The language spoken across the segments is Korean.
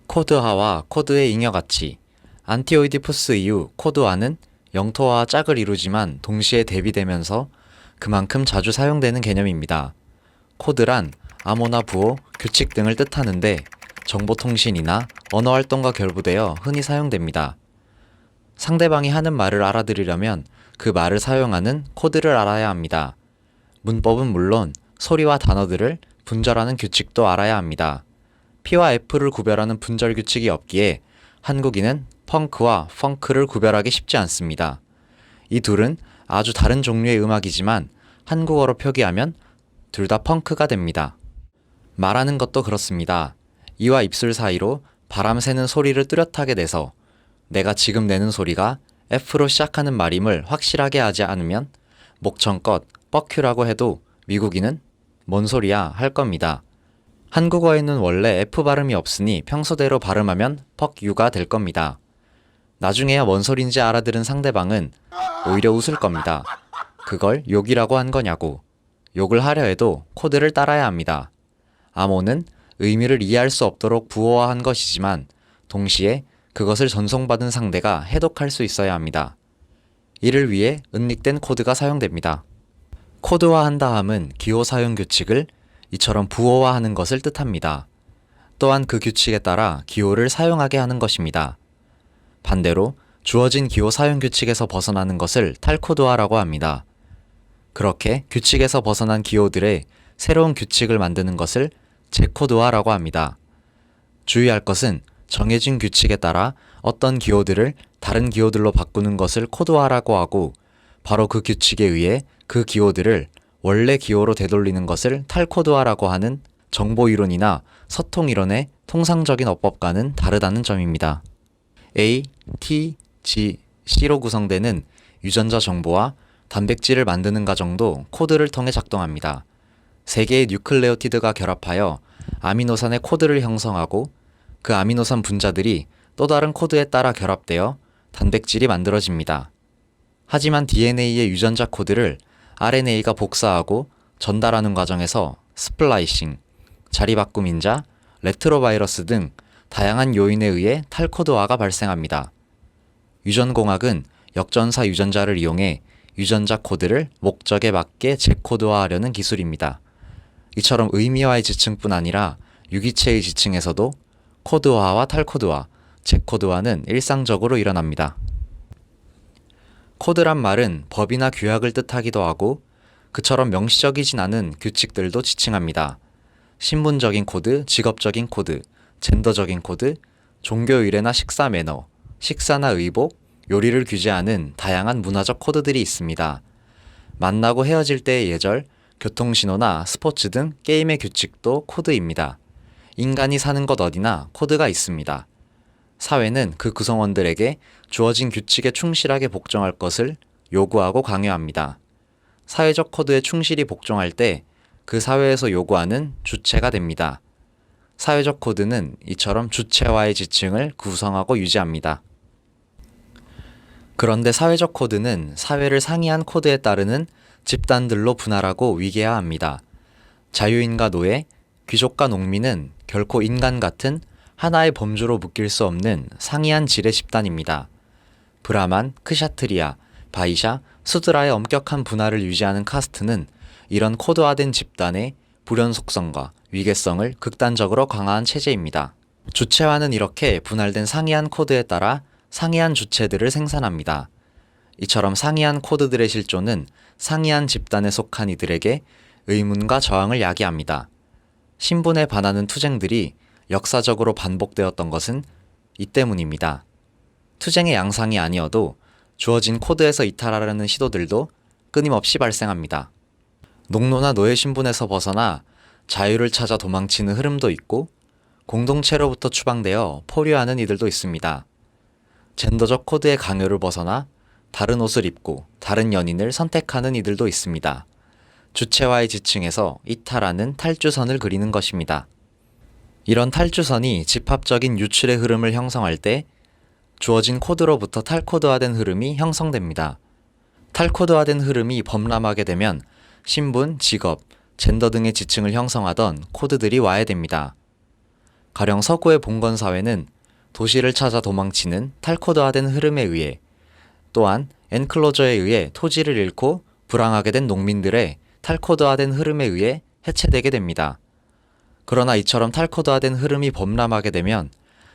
코드화와 코드의 잉여가치. 안티오이디푸스 이후 코드화는 영토화와 짝을 이루지만 동시에 대비되면서 그만큼 자주 사용되는 개념입니다. 코드란 암호나 부호, 규칙 등을 뜻하는데 정보통신이나 언어활동과 결부되어 흔히 사용됩니다. 상대방이 하는 말을 알아들으려면 그 말을 사용하는 코드를 알아야 합니다. 문법은 물론 소리와 단어들을 분절하는 규칙도 알아야 합니다. P와 F를 구별하는 분절 규칙이 없기에 한국인은 펑크와 펑크를 구별하기 쉽지 않습니다. 이 둘은 아주 다른 종류의 음악이지만 한국어로 표기하면 둘 다 펑크가 됩니다. 말하는 것도 그렇습니다. 이와 입술 사이로 바람 새는 소리를 뚜렷하게 내서 내가 지금 내는 소리가 F로 시작하는 말임을 확실하게 하지 않으면 목청껏 뻑큐라고 해도 미국인은 뭔 소리야 할 겁니다. 한국어에는 원래 F 발음이 없으니 평소대로 발음하면 퍽유가 될 겁니다. 나중에야 뭔 소린지 알아들은 상대방은 오히려 웃을 겁니다. 그걸 욕이라고 한 거냐고. 욕을 하려 해도 코드를 따라야 합니다. 암호는 의미를 이해할 수 없도록 부호화한 것이지만 동시에 그것을 전송받은 상대가 해독할 수 있어야 합니다. 이를 위해 은닉된 코드가 사용됩니다. 코드화한다 함은 기호 사용 규칙을 이처럼 부호화하는 것을 뜻합니다. 또한 그 규칙에 따라 기호를 사용하게 하는 것입니다. 반대로 주어진 기호 사용 규칙에서 벗어나는 것을 탈코드화라고 합니다. 그렇게 규칙에서 벗어난 기호들의 새로운 규칙을 만드는 것을 재코드화라고 합니다. 주의할 것은 정해진 규칙에 따라 어떤 기호들을 다른 기호들로 바꾸는 것을 코드화라고 하고 바로 그 규칙에 의해 그 기호들을 원래 기호로 되돌리는 것을 탈코드화라고 하는 정보이론이나 소통이론의 통상적인 어법과는 다르다는 점입니다. A, T, G, C로 구성되는 유전자 정보와 단백질을 만드는 과정도 코드를 통해 작동합니다. 세 개의 뉴클레오티드가 결합하여 아미노산의 코드를 형성하고 그 아미노산 분자들이 또 다른 코드에 따라 결합되어 단백질이 만들어집니다. 하지만 DNA의 유전자 코드를 RNA가 복사하고 전달하는 과정에서 스플라이싱, 자리바꿈 인자, 레트로바이러스 등 다양한 요인에 의해 탈코드화가 발생합니다. 유전공학은 역전사 유전자를 이용해 유전자 코드를 목적에 맞게 재코드화하려는 기술입니다. 이처럼 의미화의 지층뿐 아니라 유기체의 지층에서도 코드화와 탈코드화, 재코드화는 일상적으로 일어납니다. 코드란 말은 법이나 규약을 뜻하기도 하고 그처럼 명시적이진 않은 규칙들도 지칭합니다. 신분적인 코드, 직업적인 코드, 젠더적인 코드, 종교 의례나 식사 매너, 식사나 의복, 요리를 규제하는 다양한 문화적 코드들이 있습니다. 만나고 헤어질 때의 예절, 교통신호나 스포츠 등 게임의 규칙도 코드입니다. 인간이 사는 것 어디나 코드가 있습니다. 사회는 그 구성원들에게 주어진 규칙에 충실하게 복종할 것을 요구하고 강요합니다. 사회적 코드에 충실히 복종할 때 그 사회에서 요구하는 주체가 됩니다. 사회적 코드는 이처럼 주체와의 지층을 구성하고 유지합니다. 그런데 사회적 코드는 사회를 상이한 코드에 따르는 집단들로 분할하고 위계화합니다. 자유인과 노예, 귀족과 농민은 결코 인간 같은 하나의 범주로 묶일 수 없는 상이한 질의 집단입니다. 브라만, 크샤트리아, 바이샤, 수드라의 엄격한 분할을 유지하는 카스트는 이런 코드화된 집단의 불연속성과 위계성을 극단적으로 강화한 체제입니다. 주체화는 이렇게 분할된 상이한 코드에 따라 상이한 주체들을 생산합니다. 이처럼 상이한 코드들의 실존은 상이한 집단에 속한 이들에게 의문과 저항을 야기합니다. 신분에 반하는 투쟁들이 역사적으로 반복되었던 것은 이 때문입니다. 투쟁의 양상이 아니어도 주어진 코드에서 이탈하려는 시도들도 끊임없이 발생합니다. 농노나 노예 신분에서 벗어나 자유를 찾아 도망치는 흐름도 있고 공동체로부터 추방되어 포류하는 이들도 있습니다. 젠더적 코드의 강요를 벗어나 다른 옷을 입고 다른 연인을 선택하는 이들도 있습니다. 주체와의 지층에서 이탈하는 탈주선을 그리는 것입니다. 이런 탈주선이 집합적인 유출의 흐름을 형성할 때 주어진 코드로부터 탈코드화된 흐름이 형성됩니다. 탈코드화된 흐름이 범람하게 되면 신분, 직업, 젠더 등의 지층을 형성하던 코드들이 와해됩니다. 가령 서구의 봉건 사회는 도시를 찾아 도망치는 탈코드화된 흐름에 의해, 또한 엔클로저에 의해 토지를 잃고 불황하게 된 농민들의 탈코드화된 흐름에 의해 해체되게 됩니다. 그러나 이처럼 탈코드화된 흐름이 범람하게 되면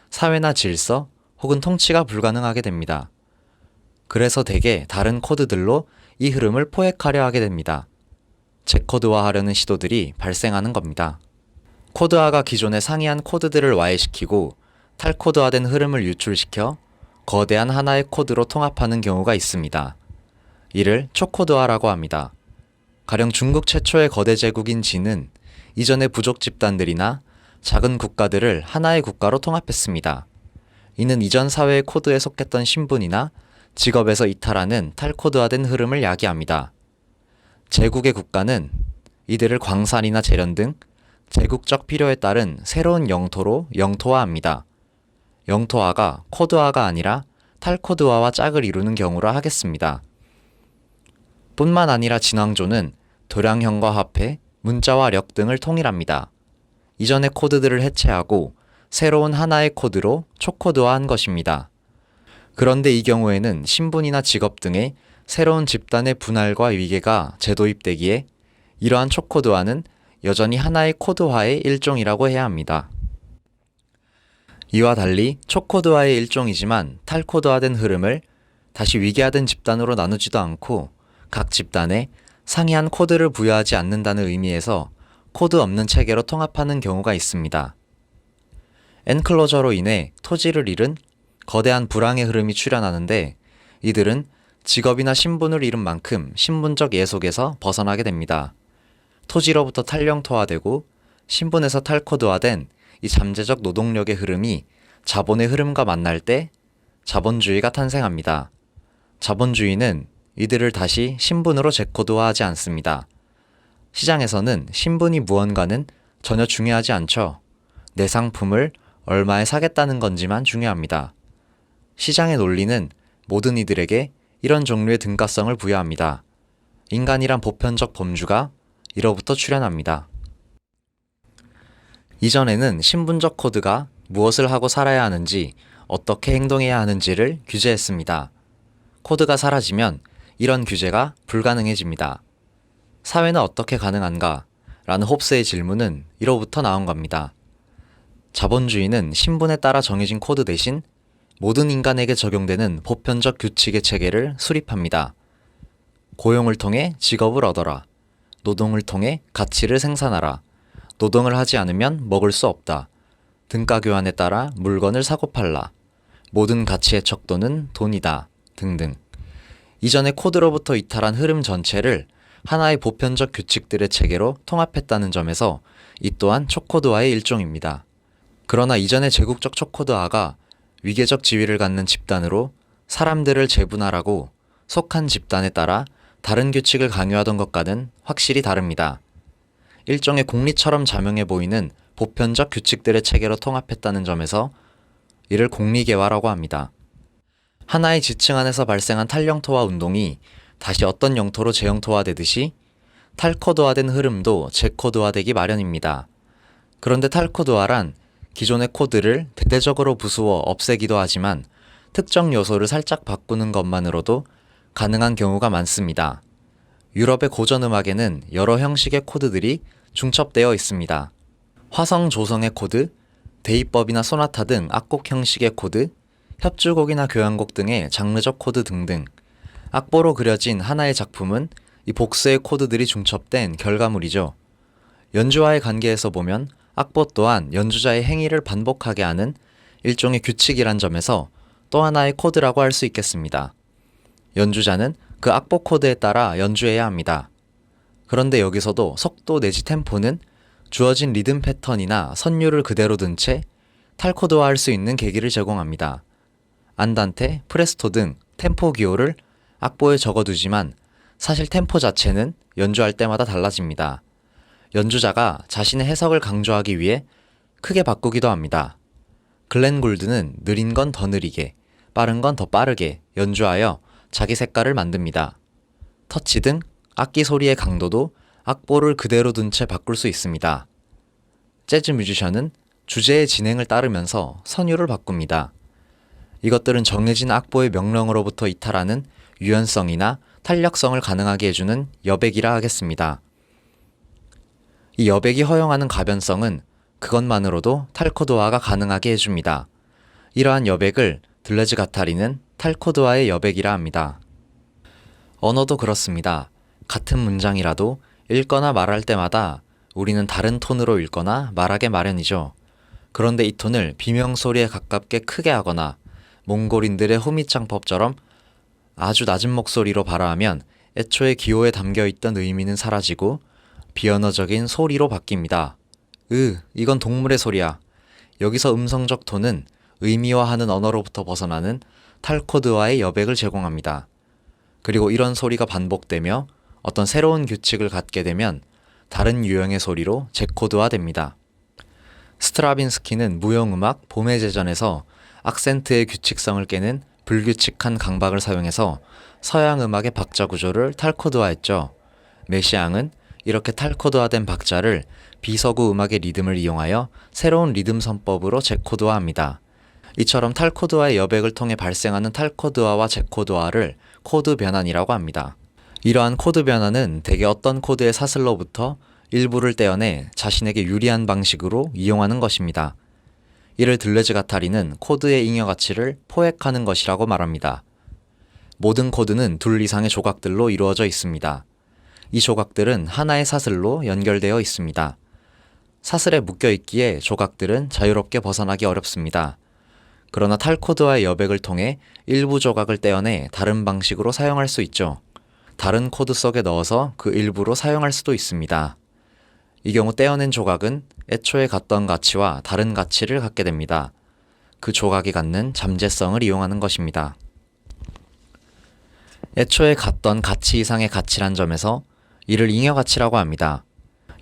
사회나 질서 혹은 통치가 불가능하게 됩니다. 그래서 대개 다른 코드들로 이 흐름을 포획하려 하게 됩니다. 재코드화하려는 시도들이 발생하는 겁니다. 코드화가 기존의 상이한 코드들을 와해시키고 탈코드화된 흐름을 유출시켜 거대한 하나의 코드로 통합하는 경우가 있습니다. 이를 초코드화라고 합니다. 가령 중국 최초의 거대 제국인 진은 이전의 부족 집단들이나 작은 국가들을 하나의 국가로 통합했습니다. 이는 이전 사회의 코드에 속했던 신분이나 직업에서 이탈하는 탈코드화된 흐름을 야기합니다. 제국의 국가는 이들을 광산이나 재련 등 제국적 필요에 따른 새로운 영토로 영토화합니다. 영토화가 코드화가 아니라 탈코드화와 짝을 이루는 경우라 하겠습니다. 뿐만 아니라 진왕조는 도량형과 화폐, 문자와 력 등을 통일합니다. 이전의 코드들을 해체하고 새로운 하나의 코드로 초코드화한 것입니다. 그런데 이 경우에는 신분이나 직업 등의 새로운 집단의 분할과 위계가 재도입되기에 이러한 초코드화는 여전히 하나의 코드화의 일종이라고 해야 합니다. 이와 달리 초코드화의 일종이지만 탈코드화된 흐름을 다시 위계화된 집단으로 나누지도 않고 각 집단에 상이한 코드를 부여하지 않는다는 의미에서 코드 없는 체계로 통합하는 경우가 있습니다. 엔클로저로 인해 토지를 잃은 거대한 불황의 흐름이 출현하는데 이들은 직업이나 신분을 잃은 만큼 신분적 예속에서 벗어나게 됩니다. 토지로부터 탈영토화되고 신분에서 탈코드화된 이 잠재적 노동력의 흐름이 자본의 흐름과 만날 때 자본주의가 탄생합니다. 자본주의는 이들을 다시 신분으로 재코드화하지 않습니다. 시장에서는 신분이 무언가는 전혀 중요하지 않죠. 내 상품을 얼마에 사겠다는 건지만 중요합니다. 시장의 논리는 모든 이들에게 이런 종류의 등가성을 부여합니다. 인간이란 보편적 범주가 이로부터 출현합니다. 이전에는 신분적 코드가 무엇을 하고 살아야 하는지, 어떻게 행동해야 하는지를 규제했습니다. 코드가 사라지면 이런 규제가 불가능해집니다. 사회는 어떻게 가능한가? 라는 홉스의 질문은 이로부터 나온 겁니다. 자본주의는 신분에 따라 정해진 코드 대신 모든 인간에게 적용되는 보편적 규칙의 체계를 수립합니다. 고용을 통해 직업을 얻어라. 노동을 통해 가치를 생산하라. 노동을 하지 않으면 먹을 수 없다. 등가 교환에 따라 물건을 사고 팔라. 모든 가치의 척도는 돈이다. 등등. 이전의 코드로부터 이탈한 흐름 전체를 하나의 보편적 규칙들의 체계로 통합했다는 점에서 이 또한 초코드화의 일종입니다. 그러나 이전의 제국적 초코드화가 위계적 지위를 갖는 집단으로 사람들을 재분할하고 속한 집단에 따라 다른 규칙을 강요하던 것과는 확실히 다릅니다. 일종의 공리처럼 자명해 보이는 보편적 규칙들의 체계로 통합했다는 점에서 이를 공리개화라고 합니다. 하나의 지층 안에서 발생한 탈영토화 운동이 다시 어떤 영토로 재영토화되듯이 탈코드화된 흐름도 재코드화되기 마련입니다. 그런데 탈코드화란 기존의 코드를 대대적으로 부수어 없애기도 하지만 특정 요소를 살짝 바꾸는 것만으로도 가능한 경우가 많습니다. 유럽의 고전 음악에는 여러 형식의 코드들이 중첩되어 있습니다. 화성 조성의 코드, 대입법이나 소나타 등 악곡 형식의 코드, 협주곡이나 교향곡 등의 장르적 코드 등등. 악보로 그려진 하나의 작품은 이 복수의 코드들이 중첩된 결과물이죠. 연주와의 관계에서 보면 악보 또한 연주자의 행위를 반복하게 하는 일종의 규칙이란 점에서 또 하나의 코드라고 할 수 있겠습니다. 연주자는 그 악보 코드에 따라 연주해야 합니다. 그런데 여기서도 속도 내지 템포는 주어진 리듬 패턴이나 선율을 그대로 둔 채 탈코드화할 수 있는 계기를 제공합니다. 안단테, 프레스토 등 템포 기호를 악보에 적어두지만 사실 템포 자체는 연주할 때마다 달라집니다. 연주자가 자신의 해석을 강조하기 위해 크게 바꾸기도 합니다. 글렌 굴드는 느린 건 더 느리게, 빠른 건 더 빠르게 연주하여 자기 색깔을 만듭니다. 터치 등 악기 소리의 강도도 악보를 그대로 둔 채 바꿀 수 있습니다. 재즈 뮤지션은 주제의 진행을 따르면서 선율을 바꿉니다. 이것들은 정해진 악보의 명령으로부터 이탈하는 유연성이나 탄력성을 가능하게 해주는 여백이라 하겠습니다. 이 여백이 허용하는 가변성은 그것만으로도 탈코드화가 가능하게 해줍니다. 이러한 여백을 들레즈 가타리는 탈코드화의 여백이라 합니다. 언어도 그렇습니다. 같은 문장이라도 읽거나 말할 때마다 우리는 다른 톤으로 읽거나 말하게 마련이죠. 그런데 이 톤을 비명소리에 가깝게 크게 하거나 몽골인들의 호미창법처럼 아주 낮은 목소리로 발화하면 애초에 기호에 담겨있던 의미는 사라지고 비언어적인 소리로 바뀝니다. 이건 동물의 소리야. 여기서 음성적 톤은 의미화하는 언어로부터 벗어나는 탈코드화의 여백을 제공합니다. 그리고 이런 소리가 반복되며 어떤 새로운 규칙을 갖게 되면 다른 유형의 소리로 제코드화됩니다. 스트라빈스키는 무용음악 봄의 제전에서 악센트의 규칙성을 깨는 불규칙한 강박을 사용해서 서양 음악의 박자 구조를 탈코드화했죠. 메시앙은 이렇게 탈코드화된 박자를 비서구 음악의 리듬을 이용하여 새로운 리듬 선법으로 제코드화합니다. 이처럼 탈코드화의 여백을 통해 발생하는 탈코드화와 제코드화를 코드 변환이라고 합니다. 이러한 코드 변환은 대개 어떤 코드의 사슬로부터 일부를 떼어내 자신에게 유리한 방식으로 이용하는 것입니다. 이를 들레즈 가타리는 코드의 잉여 가치를 포획하는 것이라고 말합니다. 모든 코드는 둘 이상의 조각들로 이루어져 있습니다. 이 조각들은 하나의 사슬로 연결되어 있습니다. 사슬에 묶여있기에 조각들은 자유롭게 벗어나기 어렵습니다. 그러나 탈코드화의 여백을 통해 일부 조각을 떼어내 다른 방식으로 사용할 수 있죠. 다른 코드 속에 넣어서 그 일부로 사용할 수도 있습니다. 이 경우 떼어낸 조각은 애초에 갖던 가치와 다른 가치를 갖게 됩니다. 그 조각이 갖는 잠재성을 이용하는 것입니다. 애초에 갖던 가치 이상의 가치란 점에서 이를 잉여 가치라고 합니다.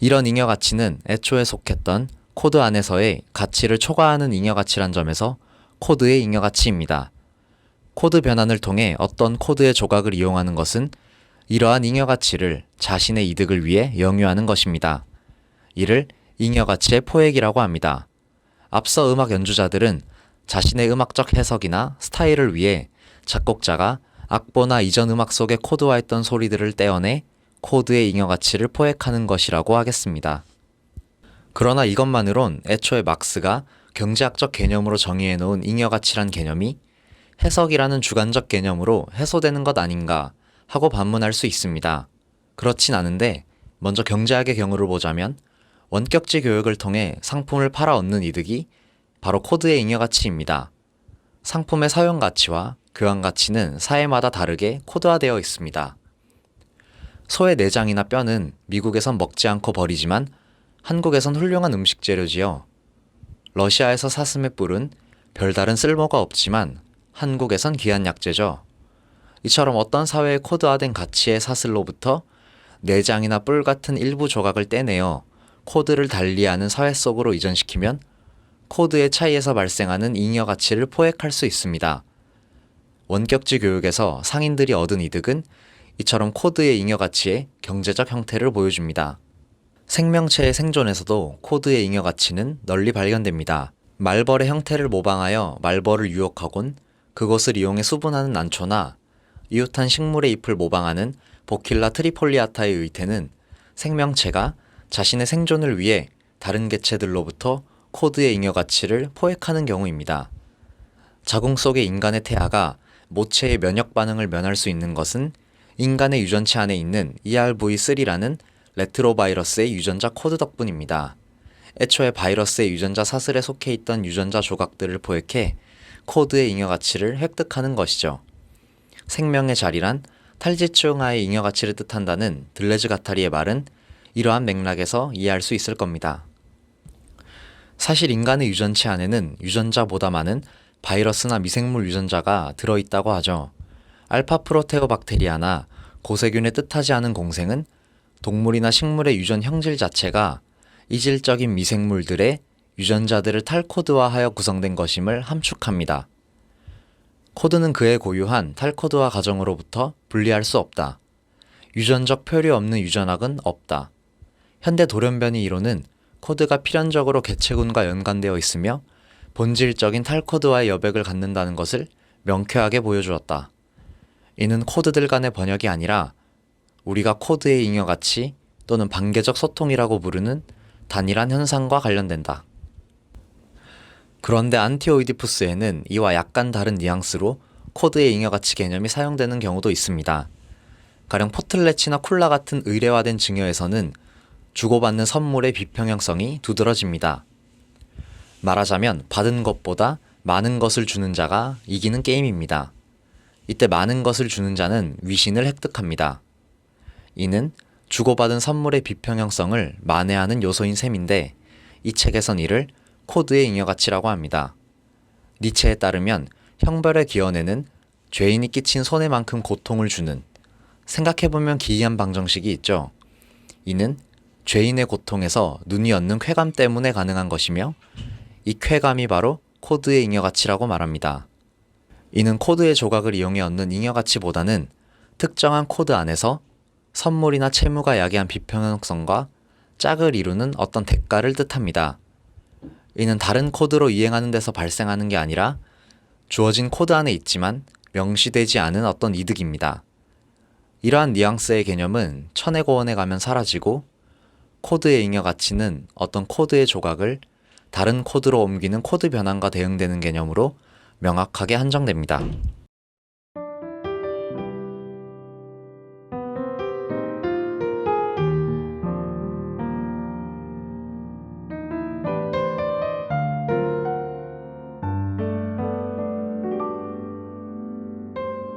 이런 잉여 가치는 애초에 속했던 코드 안에서의 가치를 초과하는 잉여 가치란 점에서 코드의 잉여 가치입니다. 코드 변환을 통해 어떤 코드의 조각을 이용하는 것은 이러한 잉여 가치를 자신의 이득을 위해 영유하는 것입니다. 이를 잉여 가치의 포획이라고 합니다. 앞서 음악 연주자들은 자신의 음악적 해석이나 스타일을 위해 작곡자가 악보나 이전 음악 속에 코드화했던 소리들을 떼어내 코드의 잉여 가치를 포획하는 것이라고 하겠습니다. 그러나 이것만으론 애초에 막스가 경제학적 개념으로 정의해 놓은 잉여 가치란 개념이 해석이라는 주관적 개념으로 해소되는 것 아닌가 하고 반문할 수 있습니다. 그렇진 않은데 먼저 경제학의 경우를 보자면 원격지 교육을 통해 상품을 팔아 얻는 이득이 바로 코드의 잉여 가치입니다. 상품의 사용 가치와 교환 가치는 사회마다 다르게 코드화되어 있습니다. 소의 내장이나 뼈는 미국에선 먹지 않고 버리지만 한국에선 훌륭한 음식 재료지요. 러시아에서 사슴의 뿔은 별다른 쓸모가 없지만 한국에선 귀한 약재죠. 이처럼 어떤 사회의 코드화된 가치의 사슬로부터 내장이나 뿔 같은 일부 조각을 떼내어 코드를 달리하는 사회 속으로 이전시키면 코드의 차이에서 발생하는 잉여 가치를 포획할 수 있습니다. 원격지 교육에서 상인들이 얻은 이득은 이처럼 코드의 잉여 가치의 경제적 형태를 보여줍니다. 생명체의 생존에서도 코드의 잉여 가치는 널리 발견됩니다. 말벌의 형태를 모방하여 말벌을 유혹하곤 그것을 이용해 수분하는 난초나 이웃한 식물의 잎을 모방하는 보킬라 트리폴리아타의 의태는 생명체가 자신의 생존을 위해 다른 개체들로부터 코드의 잉여 가치를 포획하는 경우입니다. 자궁 속의 인간의 태아가 모체의 면역 반응을 면할 수 있는 것은 인간의 유전체 안에 있는 ERV3라는 레트로바이러스의 유전자 코드 덕분입니다. 애초에 바이러스의 유전자 사슬에 속해 있던 유전자 조각들을 포획해 코드의 잉여 가치를 획득하는 것이죠. 생명의 자리란 탈지층화의 잉여 가치를 뜻한다는 들레즈 가타리의 말은 이러한 맥락에서 이해할 수 있을 겁니다. 사실 인간의 유전체 안에는 유전자보다 많은 바이러스나 미생물 유전자가 들어있다고 하죠. 알파 프로테오박테리아나 고세균의 뜻하지 않은 공생은 동물이나 식물의 유전 형질 자체가 이질적인 미생물들의 유전자들을 탈코드화하여 구성된 것임을 함축합니다. 코드는 그의 고유한 탈코드화 과정으로부터 분리할 수 없다. 유전적 표류 없는 유전학은 없다. 현대 돌연변이 이론은 코드가 필연적으로 개체군과 연관되어 있으며 본질적인 탈코드와의 여백을 갖는다는 것을 명쾌하게 보여주었다. 이는 코드들 간의 번역이 아니라 우리가 코드의 잉여가치 또는 반계적 소통이라고 부르는 단일한 현상과 관련된다. 그런데 안티오이디푸스에는 이와 약간 다른 뉘앙스로 코드의 잉여가치 개념이 사용되는 경우도 있습니다. 가령 포틀렛이나 콜라 같은 의례화된 증여에서는 주고받는 선물의 비평형성이 두드러집니다. 말하자면 받은 것보다 많은 것을 주는 자가 이기는 게임입니다. 이때 많은 것을 주는 자는 위신을 획득합니다. 이는 주고받은 선물의 비평형성을 만회하는 요소인 셈인데 이 책에선 이를 코드의 잉여가치라고 합니다. 니체에 따르면 형벌의 기원에는 죄인이 끼친 손해만큼 고통을 주는, 생각해보면 기이한 방정식이 있죠. 이는 죄인의 고통에서 눈이 얻는 쾌감 때문에 가능한 것이며 이 쾌감이 바로 코드의 잉여가치라고 말합니다. 이는 코드의 조각을 이용해 얻는 잉여가치보다는 특정한 코드 안에서 선물이나 채무가 야기한 비평형성과 짝을 이루는 어떤 대가를 뜻합니다. 이는 다른 코드로 이행하는 데서 발생하는 게 아니라 주어진 코드 안에 있지만 명시되지 않은 어떤 이득입니다. 이러한 뉘앙스의 개념은 천해고원에 가면 사라지고 코드의 잉여가치는 어떤 코드의 조각을 다른 코드로 옮기는 코드 변환과 대응되는 개념으로 명확하게 한정됩니다.